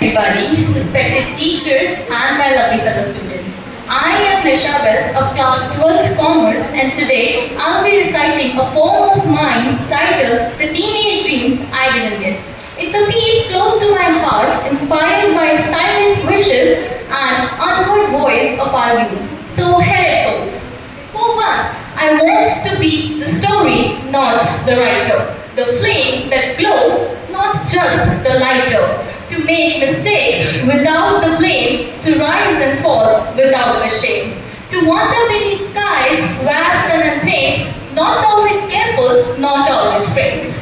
Everybody, respected teachers and my lovely fellow students. I am Nisha Best of class 12th Commerce, and today I'll be reciting a poem of mine titled The Teenage Dreams I Didn't Get. It's a piece close to my heart, inspired by silent wishes and unheard voice of our youth. So here it goes. For once, I want to be the story, not the writer. The flame that glows, not just the lighter. To make mistakes without the blame, to rise and fall without the shame. To wander beneath skies vast and untamed, not always careful, not always framed.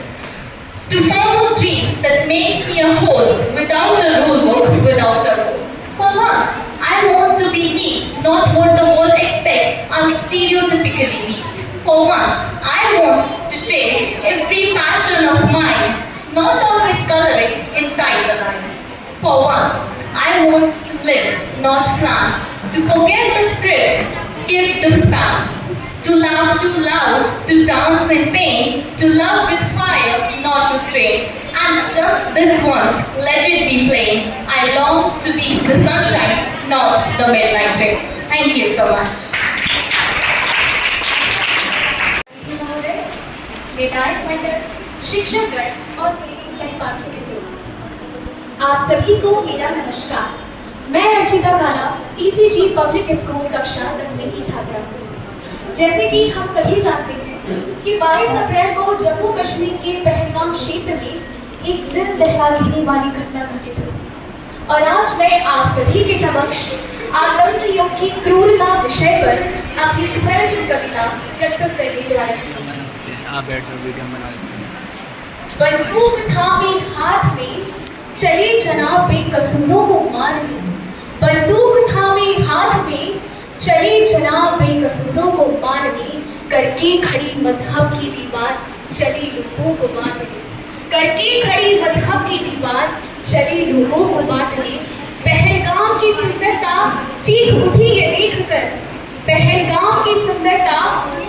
To follow dreams that makes me a whole, without a rule book, without a rule. For once, I want to be me, not what the world expects I'll stereotypically be. For once, I want to chase every passion of mine, not always coloring inside the lines. For once, I want to live, not plan, to forget the script, skip the spam, to laugh too loud, to dance in pain, to love with fire, not restraint. And just this once, let it be plain. I long to be the sunshine, not the midnight rain. Thank you so much. विधायक मंडल, शिक्षकगण और मेरे सहपाठी मित्रों, आप सभी को मेरा नमस्कार। मैं अर्चिता काला, टीसीजी पब्लिक स्कूल कक्षा 10वीं की छात्रा हूँ। जैसे कि हम सभी जानते हैं कि 22 अप्रैल को जम्मू कश्मीर के पहलगाम क्षेत्र में एक दिल दहला देने वाली घटना घटित हुई, और आज मैं आप सभी के समक्ष आतंकियों की क्रूरता विषय पर अपनी स्वरचित कविता प्रस्तुत करने जा रही हूँ। बंदूक थामे हाथ में चले जनाब बेकसूरों को मारने, बंदूक थामे हाथ में चले जनाब बेकसूरों को मारने, करके खड़ी मजहब की दीवार चले लोगों को बांटने, करके खड़ी मजहब की दीवार चले लोगों को बांटने। पहलगाम की सुंदरता चीख उठी ये देखकर, पहलगाम की सुंदरता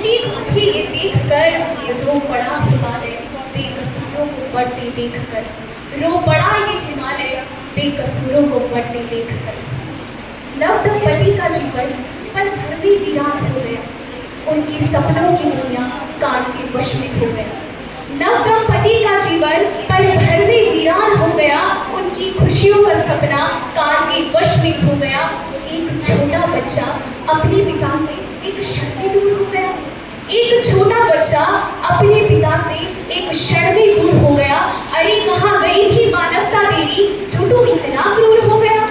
चीख उठी ये देखकर, रो पड़ा हिमालय बेकसूरों को बढ़ते देखकर, रो पड़ा ये हिमालय बेकसूरों को बढ़ते देखकर। नव दंपति का जीवन पल भर में वीरान हो गया, उनकी सपनों की दुनिया काल के वश में हो गया। नव दंपति का जीवन पल भर में वीरान हो गया, उनकी खुशियों का सपना काल के वश में हो गया। एक छोटा बच्चा अपने पिता से एक क्षण में दूर हो गया, एक छोटा बच्चा अपने पिता से एक क्षण में दूर हो गया। अरे कहाँ गई थी मानवता तेरी जो तू इतना क्रूर हो गया,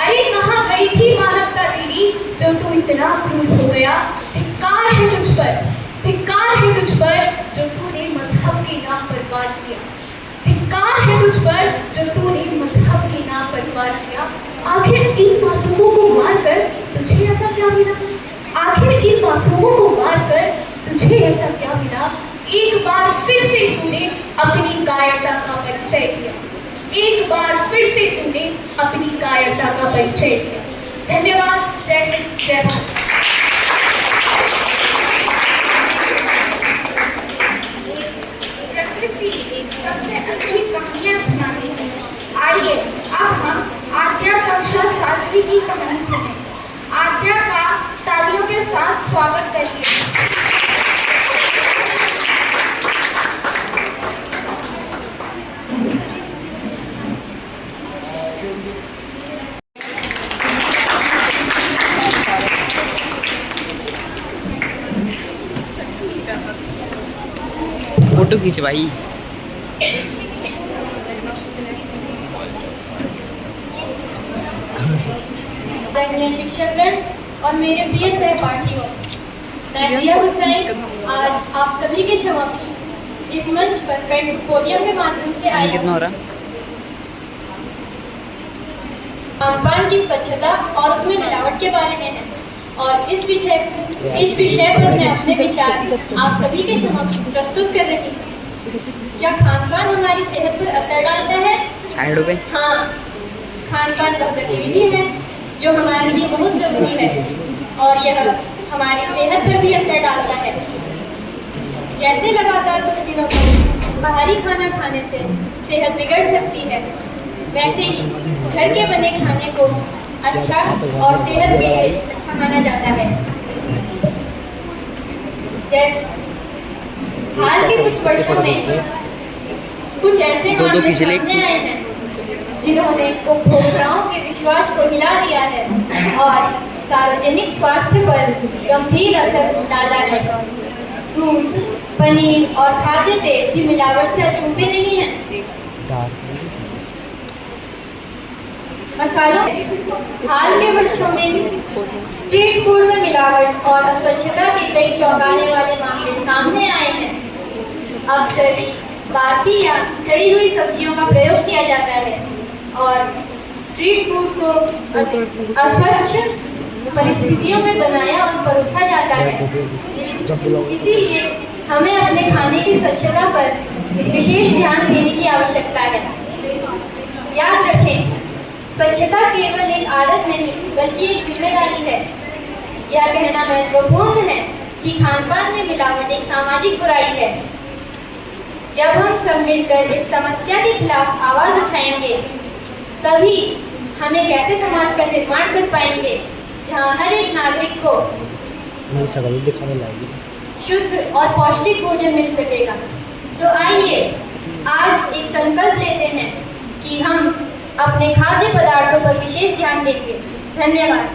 अरे कहाँ गई थी मानवता तेरी जो तू इतना क्रूर हो गया। धिक्कार है तुझ पर, धिक्कार है तुझ पर जो तूने मजहब के नाम पर वार किया, धिक्कार है तुझ पर जो तूने मजहब के नाम पर वार किया। आखिर इन मासूमों को मारकर तुझे ऐसा क्या मिला, आखिर इन मासूमों को मारकर तुझे ऐसा क्या मिला। एक बार फिर से तूने अपनी कायरता का परिचय दिया, एक बार फिर से तूने अपनी कायरता का परिचय दिया। धन्यवाद। जय हिंद, जय भारत। प्रकृति सबसे अच्छी कहानियाँ सुनाती है। आइए अब हम आद्या कक्षा 7वीं की कहानी सुनें। आद्या का तालियों के साथ स्वागत करिए। फोटो खिंचवाई। आदरणीय शिक्षकगण और मेरे प्रिय सहपाठियों, मैं दिया हुसैन आज आप सभी के समक्ष इस मंच पर पोडियम के माध्यम से आई कितना हो रहा? खान-पान की स्वच्छता और उसमें मिलावट के बारे में है, और इस विषय पर मैं अपने विचार आप सभी के समक्ष प्रस्तुत कर रही हूँ। क्या खान-पान हमारी सेहत पर असर डालता है? हाँ, खान-पान वह गतिविधि है जो हमारे लिए बहुत जरूरी है, और यह हमारी सेहत पर भी असर डालता है। जैसे लगातार कुछ दिनों तक बाहरी खाना खाने से सेहत बिगड़ सकती है, वैसे ही घर के बने खाने को अच्छा और सेहत के लिए अच्छा माना जाता है। जैसे हाल के कुछ वर्षों में कुछ ऐसे मामले सामने आए हैं जिन्होंने उपभोक्ताओं के विश्वास को हिला दिया है और सार्वजनिक स्वास्थ्य पर गंभीर असर डाला है। दूध, पनीर और खाद्य तेल भी मिलावट से अछूते नहीं हैं। मसालों हाल के वर्षों में स्ट्रीट फूड में मिलावट और अस्वच्छता के कई चौंकाने वाले मामले सामने आए हैं। अक्सर ही बासी या सड़ी हुई सब्जियों का प्रयोग किया जाता है और स्ट्रीट फूड को अस्वच्छ परिस्थितियों में बनाया और परोसा जाता है। इसीलिए हमें अपने खाने की स्वच्छता पर विशेष ध्यान देने की आवश्यकता है। याद रखें, स्वच्छता केवल एक आदत नहीं बल्कि एक जिम्मेदारी है। यह कहना महत्वपूर्ण है कि खानपान में मिलावट एक सामाजिक बुराई है। जब हम सब मिलकर इस समस्या के खिलाफ आवाज उठाएंगे, तभी हम एक ऐसे समाज का निर्माण कर पाएंगे जहां हर एक नागरिक को शुद्ध और पौष्टिक भोजन मिल सकेगा। तो आइए आज एक संकल्प लेते हैं कि हम अपने खाद्य पदार्थों पर विशेष ध्यान देंगे। धन्यवाद।